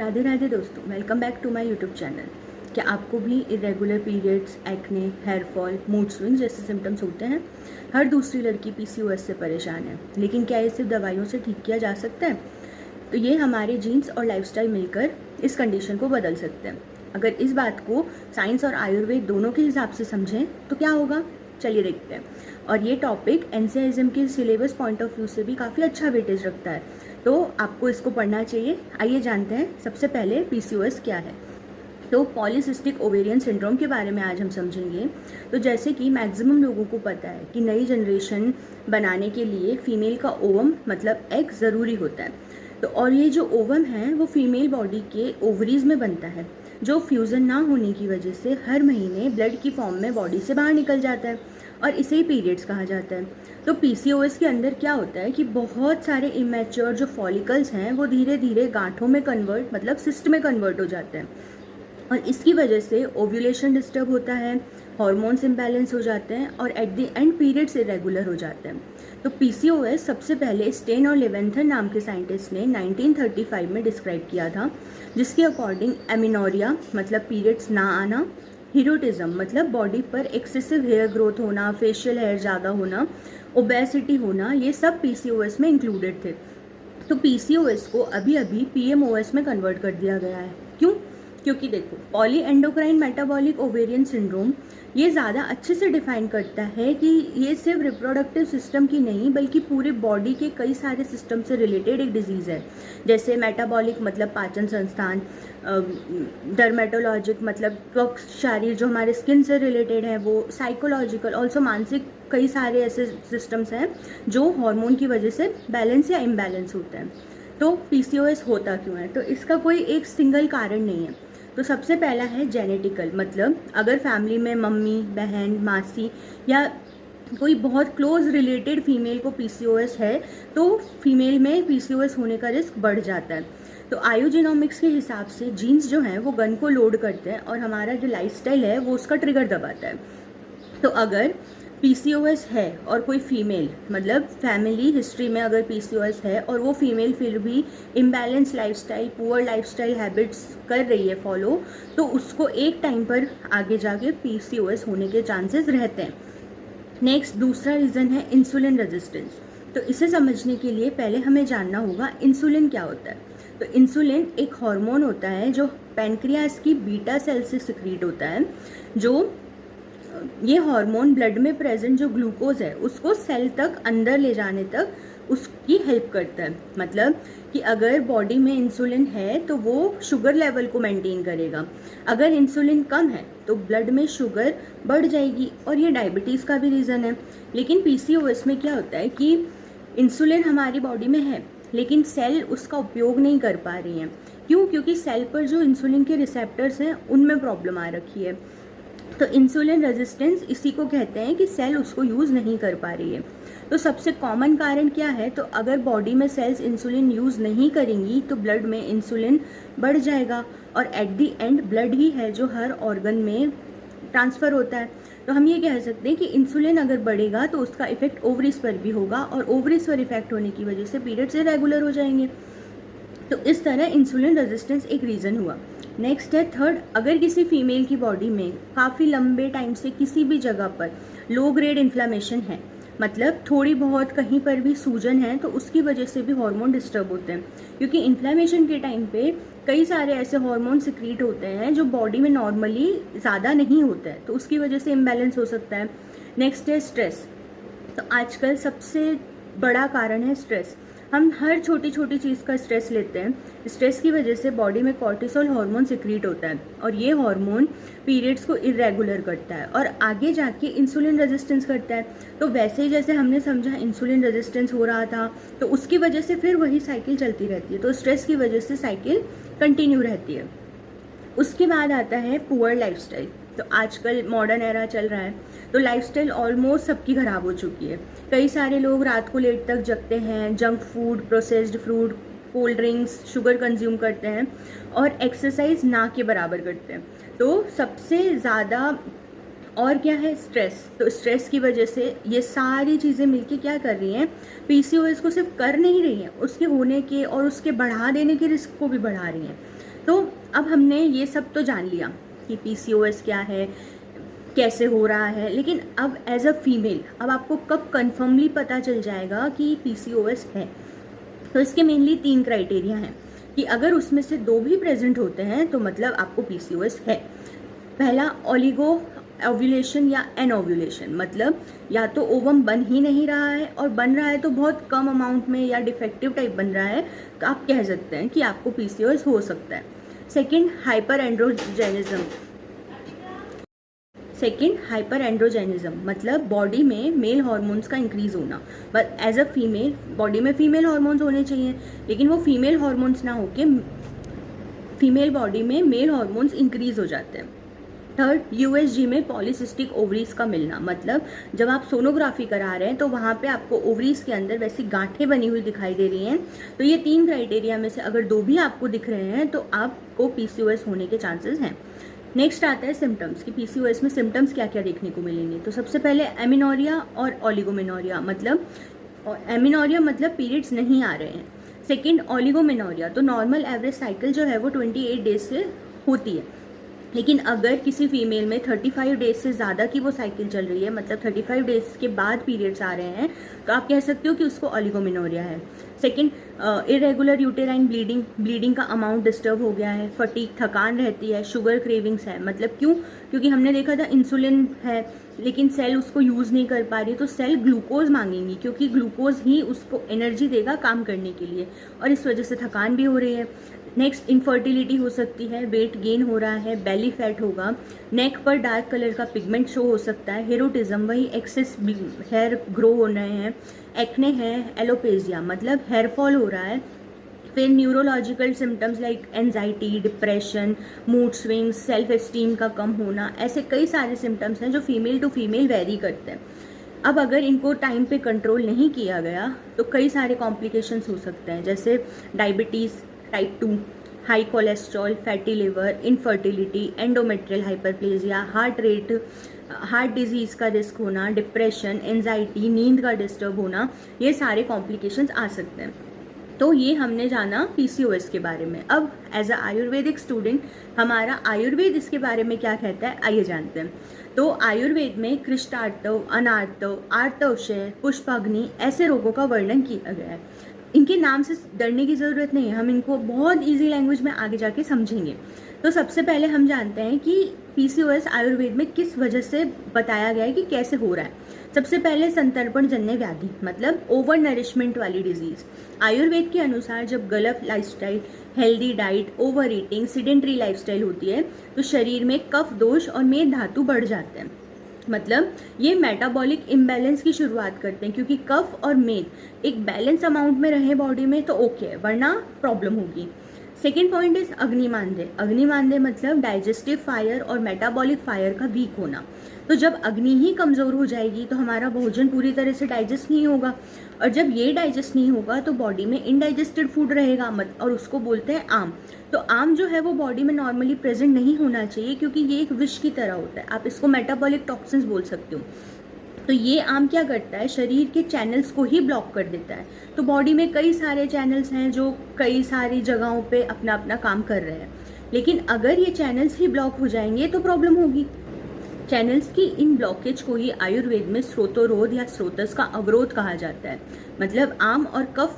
राधे राधे दोस्तों, welcome back to my YouTube channel. क्या आपको भी irregular periods, acne, hair fall, mood swing जैसे सिम्टम्स होते हैं? हर दूसरी लड़की पीसीओएस से परेशान है, लेकिन क्या ये सिर्फ दवाइयों से ठीक किया जा सकता है? तो ये हमारे जीन्स और लाइफस्टाइल मिलकर इस कंडीशन को बदल सकते हैं। अगर इस बात को साइंस और आयुर्वेद दोनों के हिसाब से समझें तो क्या होगा, चलिए देखते हैं। और ये टॉपिक एनसीआईएसएम के सिलेबस पॉइंट ऑफ व्यू से भी काफ़ी अच्छा वेटेज रखता है, तो आपको इसको पढ़ना चाहिए। आइए जानते हैं सबसे पहले पीसीओएस क्या है। तो पॉलीसिस्टिक ओवेरियन सिंड्रोम के बारे में आज हम समझेंगे। तो जैसे कि मैक्सिमम लोगों को पता है कि नई जनरेशन बनाने के लिए फीमेल का ओवम मतलब एग ज़रूरी होता है। तो और ये जो ओवम है वो फीमेल बॉडी के ओवरीज में बनता है, जो फ्यूज़न ना होने की वजह से हर महीने ब्लड की फॉर्म में बॉडी से बाहर निकल जाता है, और इसे ही पीरियड्स कहा जाता है। तो पीसीओएस के अंदर क्या होता है कि बहुत सारे इमेच्योर जो फॉलिकल्स हैं वो धीरे धीरे गांठों में कन्वर्ट मतलब सिस्ट में कन्वर्ट हो जाते हैं, और इसकी वजह से ओव्यूलेशन डिस्टर्ब होता है, हार्मोन्स इम्बैलेंस हो जाते हैं, और at the end periods irregular हो जाते हैं। तो पीसीओएस सबसे पहले स्टेन और लेवेंथर नाम के साइंटिस्ट ने 1935 में डिस्क्राइब किया था, जिसके अकॉर्डिंग एमिनोरिया मतलब पीरियड्स ना आना, हीरोटिज्म मतलब बॉडी पर एक्सेसिव हेयर ग्रोथ होना, फेशियल हेयर ज़्यादा होना, ओबेसिटी होना, ये सब पीसीओएस में इंक्लूडेड थे। तो पीसीओएस को अभी अभी पीएमओएस में कन्वर्ट कर दिया गया है। क्यों? क्योंकि देखो, poly endocrine metabolic ovarian syndrome ये ज़्यादा अच्छे से डिफाइन करता है कि ये सिर्फ रिप्रोडक्टिव सिस्टम की नहीं बल्कि पूरे बॉडी के कई सारे सिस्टम से रिलेटेड एक डिजीज़ है। जैसे मेटाबॉलिक मतलब पाचन संस्थान, डर्मेटोलॉजिक मतलब त्वक शरीर जो हमारे स्किन से रिलेटेड है वो, साइकोलॉजिकल ऑल्सो मानसिक कई सारे ऐसे सिस्टम्स हैं जो हार्मोन की वजह से बैलेंस या इम्बैलेंस होते हैं। तो पीसीओएस होता क्यों है? तो इसका कोई एक सिंगल कारण नहीं है। तो सबसे पहला है जेनेटिकल, मतलब अगर फैमिली में मम्मी, बहन, मासी या कोई बहुत क्लोज रिलेटेड फीमेल को पीसीओएस है तो फीमेल में पीसीओएस होने का रिस्क बढ़ जाता है। तो आयोजेनोमिक्स के हिसाब से जीन्स जो हैं वो गन को लोड करते हैं, और हमारा जो लाइफस्टाइल है वो उसका ट्रिगर दबाता है। तो अगर पीसीओएस है और कोई फीमेल मतलब फैमिली हिस्ट्री में अगर पीसीओएस है और वो फीमेल फिर भी imbalance lifestyle, poor lifestyle habits कर रही है फॉलो, तो उसको एक टाइम पर आगे जाके पीसीओएस होने के चांसेस रहते हैं। नेक्स्ट दूसरा रीज़न है इंसुलिन रेजिस्टेंस। तो इसे समझने के लिए पहले हमें जानना होगा इंसुलिन क्या होता है। तो इंसुलिन एक हार्मोन होता है जो पैनक्रियास की बीटा सेल से सिक्रीट होता है, जो ये हार्मोन ब्लड में प्रेजेंट जो ग्लूकोज है उसको सेल तक अंदर ले जाने तक उसकी हेल्प करता है। मतलब कि अगर बॉडी में इंसुलिन है तो वो शुगर लेवल को मेंटेन करेगा, अगर इंसुलिन कम है तो ब्लड में शुगर बढ़ जाएगी, और ये डायबिटीज़ का भी रीज़न है। लेकिन पीसीओएस में क्या होता है कि इंसुलिन हमारी बॉडी में है लेकिन सेल उसका उपयोग नहीं कर पा रही हैं। क्यों? क्योंकि सेल पर जो इंसुलिन के रिसेप्टर्स हैं उनमें प्रॉब्लम आ रखी है। तो इंसुलिन रेजिस्टेंस इसी को कहते हैं कि सेल उसको यूज़ नहीं कर पा रही है। तो सबसे कॉमन कारण क्या है? तो अगर बॉडी में सेल्स इंसुलिन यूज़ नहीं करेंगी तो ब्लड में इंसुलिन बढ़ जाएगा, और एट दी एंड ब्लड ही है जो हर ऑर्गन में ट्रांसफ़र होता है। तो हम ये कह सकते हैं कि इंसुलिन अगर बढ़ेगा तो उसका इफेक्ट ओवरीज पर भी होगा, और ओवरीज पर इफेक्ट होने की वजह से पीरियड्स इरेगुलर हो जाएंगे। तो इस तरह इंसुलिन रेजिस्टेंस एक रीज़न हुआ। नेक्स्ट है थर्ड, अगर किसी फीमेल की बॉडी में काफ़ी लंबे टाइम से किसी भी जगह पर लो ग्रेड इन्फ्लामेशन है, मतलब थोड़ी बहुत कहीं पर भी सूजन है, तो उसकी वजह से भी हार्मोन डिस्टर्ब होते हैं। क्योंकि इन्फ्लामेशन के टाइम पे कई सारे ऐसे हार्मोन सिक्रीट होते हैं जो बॉडी में नॉर्मली ज़्यादा नहीं होता है, तो उसकी वजह से इम्बैलेंस हो सकता है। नेक्स्ट है स्ट्रेस। तो आजकल सबसे बड़ा कारण है स्ट्रेस। हम हर छोटी छोटी चीज़ का स्ट्रेस लेते हैं। स्ट्रेस की वजह से बॉडी में कॉर्टिसोल हार्मोन सिक्रीट होता है, और ये हार्मोन पीरियड्स को इरेगुलर करता है और आगे जाके इंसुलिन रेजिस्टेंस करता है। तो वैसे ही जैसे हमने समझा इंसुलिन रेजिस्टेंस हो रहा था, तो उसकी वजह से फिर वही साइकिल चलती रहती है। तो स्ट्रेस की वजह से साइकिल कंटिन्यू रहती है। उसके बाद आता है पुअर लाइफस्टाइल। तो आजकल मॉडर्न एरा चल रहा है, तो लाइफस्टाइल ऑलमोस्ट सबकी ख़राब हो चुकी है। कई सारे लोग रात को लेट तक जगते हैं, junk food, processed food, cold drinks, sugar consume करते हैं, और एक्सरसाइज ना के बराबर करते हैं। तो सबसे ज़्यादा और क्या है? स्ट्रेस। तो स्ट्रेस की वजह से ये सारी चीज़ें मिलके क्या कर रही हैं, पीसीओएस को सिर्फ कर नहीं रही हैं, उसके होने के और उसके बढ़ा देने के रिस्क को भी बढ़ा रही हैं। तो अब हमने ये सब तो जान लिया कि पीसीओएस क्या है, कैसे हो रहा है, लेकिन अब एज अ फीमेल अब आपको कब कन्फर्मली पता चल जाएगा कि पीसीओएस है। तो इसके मेनली 3 क्राइटेरिया हैं कि अगर उसमें से 2 भी प्रेजेंट होते हैं तो मतलब आपको पीसीओएस है। पहला ओलिगो ओव्यूलेशन या एनओव्यूलेशन, मतलब या तो ओवम बन ही नहीं रहा है और बन रहा है तो बहुत कम अमाउंट में या डिफेक्टिव टाइप बन रहा है, तो आप कह सकते हैं कि आपको पीसीओएस हो सकता है। सेकंड हाइपर एंड्रोजेनिज्म, मतलब बॉडी में मेल हार्मोन्स का इंक्रीज होना, but as a female body में फीमेल हार्मोन्स होने चाहिए, लेकिन वो फीमेल हार्मोन्स ना होके फीमेल बॉडी में मेल हार्मोन्स इंक्रीज हो जाते हैं। थर्ड, यूएसजी में पॉलीसिस्टिक ओवरीज का मिलना, मतलब जब आप सोनोग्राफी करा रहे हैं तो वहाँ पे आपको ओवरीज के अंदर वैसी गांठें बनी हुई दिखाई दे रही हैं। तो ये 3 क्राइटेरिया में से अगर 2 भी आपको दिख रहे हैं तो आपको पीसीओएस होने के चांसेस हैं। नेक्स्ट आता है सिम्टम्स कि पीसीओएस में सिम्टम्स क्या क्या देखने को मिलेंगे। तो सबसे पहले एमिनोरिया और ओलिगोमेनोरिया, मतलब एमिनोरिया मतलब पीरियड्स नहीं आ रहे हैं। सेकेंड, ओलिगोमेनोरिया, तो नॉर्मल एवरेज साइकिल जो है वो 28 डेज से होती है, लेकिन अगर किसी फीमेल में 35 डेज से ज़्यादा की वो साइकिल चल रही है, मतलब 35 डेज के बाद पीरियड्स आ रहे हैं, तो आप कह सकते हो कि उसको ओलिगोमेनोरिया है। सेकंड, इरेगुलर यूटेराइन ब्लीडिंग का अमाउंट डिस्टर्ब हो गया है। फटीग, थकान रहती है। शुगर क्रेविंग्स है, मतलब क्यों, क्योंकि हमने देखा था इंसुलिन है लेकिन सेल उसको यूज़ नहीं कर पा रही, तो सेल ग्लूकोज मांगेंगी क्योंकि ग्लूकोज ही उसको एनर्जी देगा काम करने के लिए, और इस वजह से थकान भी हो रही है। नेक्स्ट, इनफर्टिलिटी हो सकती है, वेट गेन हो रहा है, बेली फैट होगा, नेक पर डार्क कलर का पिगमेंट शो हो सकता है, हेरोटिज्म वही एक्सेस हेयर ग्रो हो रहे हैं, एक्ने है, एलोपेजिया मतलब हेयर फॉल हो रहा है। फिर neurological symptoms like anxiety, depression, mood swings, self esteem का कम होना, ऐसे कई सारे सिम्टम्स हैं जो फीमेल टू फीमेल वेरी करते हैं। अब अगर इनको टाइम पे कंट्रोल नहीं किया गया तो कई सारे कॉम्प्लिकेशंस हो सकते हैं, जैसे diabetes type 2, high cholesterol, fatty liver, infertility, endometrial hyperplasia, heart disease का रिस्क होना, डिप्रेशन, एंजाइटी, नींद का डिस्टर्ब होना, ये सारे कॉम्प्लिकेशंस आ सकते हैं। तो ये हमने जाना पीसीओएस के बारे में। अब एज अ आयुर्वेदिक स्टूडेंट हमारा आयुर्वेद इसके बारे में क्या कहता है आइए जानते हैं। तो आयुर्वेद में कृष्टार्तव, अनार्तव, आर्तवशय, पुष्पाग्नि ऐसे रोगों का वर्णन किया गया है। इनके नाम से डरने की ज़रूरत नहीं है, हम इनको बहुत इजी लैंग्वेज में आगे जाके समझेंगे। तो सबसे पहले हम जानते हैं कि पीसीओएस आयुर्वेद में किस वजह से बताया गया है कि कैसे हो रहा है। सबसे पहले संतर्पण जन्य व्याधि, मतलब ओवर नरिशमेंट वाली डिजीज़। आयुर्वेद के अनुसार जब गलत lifestyle, healthy diet, over eating, sedentary lifestyle होती है तो शरीर में कफ दोष और मेद धातु बढ़ जाते हैं, मतलब ये मेटाबॉलिक इम्बैलेंस की शुरुआत करते हैं, क्योंकि कफ और मेद एक बैलेंस अमाउंट में रहे बॉडी में तो ओके है, वरना प्रॉब्लम होगी। Second point is agnimandya. अग्निमांद्य मतलब डाइजेस्टिव फायर और मेटाबॉलिक फायर का वीक होना। तो जब अग्नि ही कमज़ोर हो जाएगी तो हमारा भोजन पूरी तरह से डाइजेस्ट नहीं होगा, और जब ये डाइजेस्ट नहीं होगा तो बॉडी में इनडाइजेस्टेड फूड रहेगा और उसको बोलते हैं आम। तो आम जो है वो बॉडी में नॉर्मली प्रेजेंट नहीं होना चाहिए, क्योंकि ये एक विष की तरह होता है, आप इसको मेटाबॉलिक टॉक्सिन्स बोल सकते हो। तो ये आम क्या करता है, शरीर के चैनल्स को ही ब्लॉक कर देता है। तो बॉडी में कई सारे चैनल्स हैं जो कई सारी जगहों पे अपना अपना काम कर रहे हैं, लेकिन अगर ये चैनल्स ही ब्लॉक हो जाएंगे तो प्रॉब्लम होगी। चैनल्स की इन ब्लॉकेज को ही आयुर्वेद में स्रोतोरोध या स्रोतस का अवरोध कहा जाता है। मतलब आम और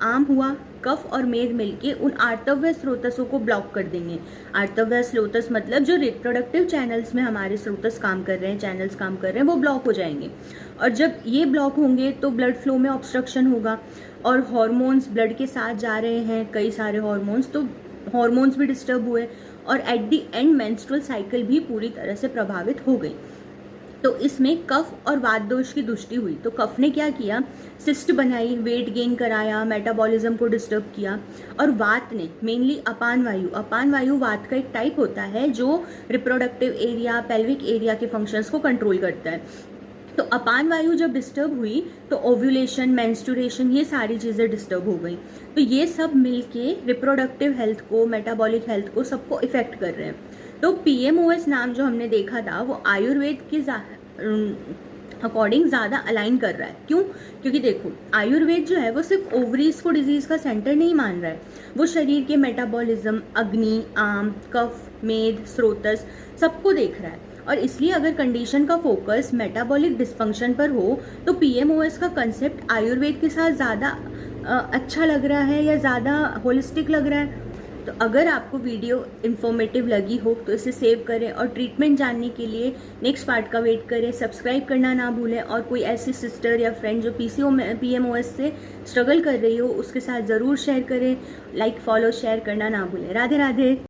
आम हुआ, कफ और मेद मिलके उन आर्तव्य स्रोतसों को ब्लॉक कर देंगे। आर्तव्य स्रोतस मतलब जो रिप्रोडक्टिव चैनल्स में हमारे स्रोतस काम कर रहे हैं, चैनल्स काम कर रहे हैं, वो ब्लॉक हो जाएंगे। और जब ये ब्लॉक होंगे तो ब्लड फ्लो में ऑब्स्ट्रक्शन होगा, और हॉर्मोन्स ब्लड के साथ जा रहे हैं, कई सारे हॉर्मोन्स, तो हॉर्मोन्स भी डिस्टर्ब हुए और at the and menstrual cycle भी पूरी तरह से प्रभावित हो गई। तो इसमें कफ और वात दोष की दुष्टि हुई। तो कफ ने क्या किया, सिस्ट बनाई, वेट गेन कराया, मेटाबॉलिज्म को डिस्टर्ब किया। और वात ने मेनली अपान वायु वात का एक टाइप होता है जो रिप्रोडक्टिव एरिया, पेल्विक एरिया के फंक्शंस को कंट्रोल करता है। तो अपान वायु जब डिस्टर्ब हुई तो ओव्यूलेशन, मेंस्ट्रुएशन, ये सारी चीज़ें डिस्टर्ब हो गई। तो ये सब मिलके रिप्रोडक्टिव हेल्थ को, मेटाबॉलिक हेल्थ को, सबको इफेक्ट कर रहे हैं। तो पीएमओएस नाम जो हमने देखा था वो अकॉर्डिंग ज़्यादा अलाइन कर रहा है। क्यों? क्योंकि देखो आयुर्वेद जो है वो सिर्फ ओवरीज को डिजीज़ का सेंटर नहीं मान रहा है, वो शरीर के मेटाबॉलिज्म, अग्नि, आम, कफ, मेद, स्रोतस सबको देख रहा है। और इसलिए अगर कंडीशन का फोकस मेटाबॉलिक डिस्फंक्शन पर हो तो पीएमओएस का कंसेप्ट आयुर्वेद के साथ ज़्यादा अच्छा लग रहा है या ज़्यादा होलिस्टिक लग रहा है। तो अगर आपको वीडियो इन्फॉर्मेटिव लगी हो तो इसे सेव करें और ट्रीटमेंट जानने के लिए नेक्स्ट पार्ट का वेट करें। सब्सक्राइब करना ना भूलें और कोई ऐसी सिस्टर या फ्रेंड जो पीएमओएस से स्ट्रगल कर रही हो उसके साथ ज़रूर शेयर करें। लाइक, फॉलो, शेयर करना ना भूलें। राधे राधे।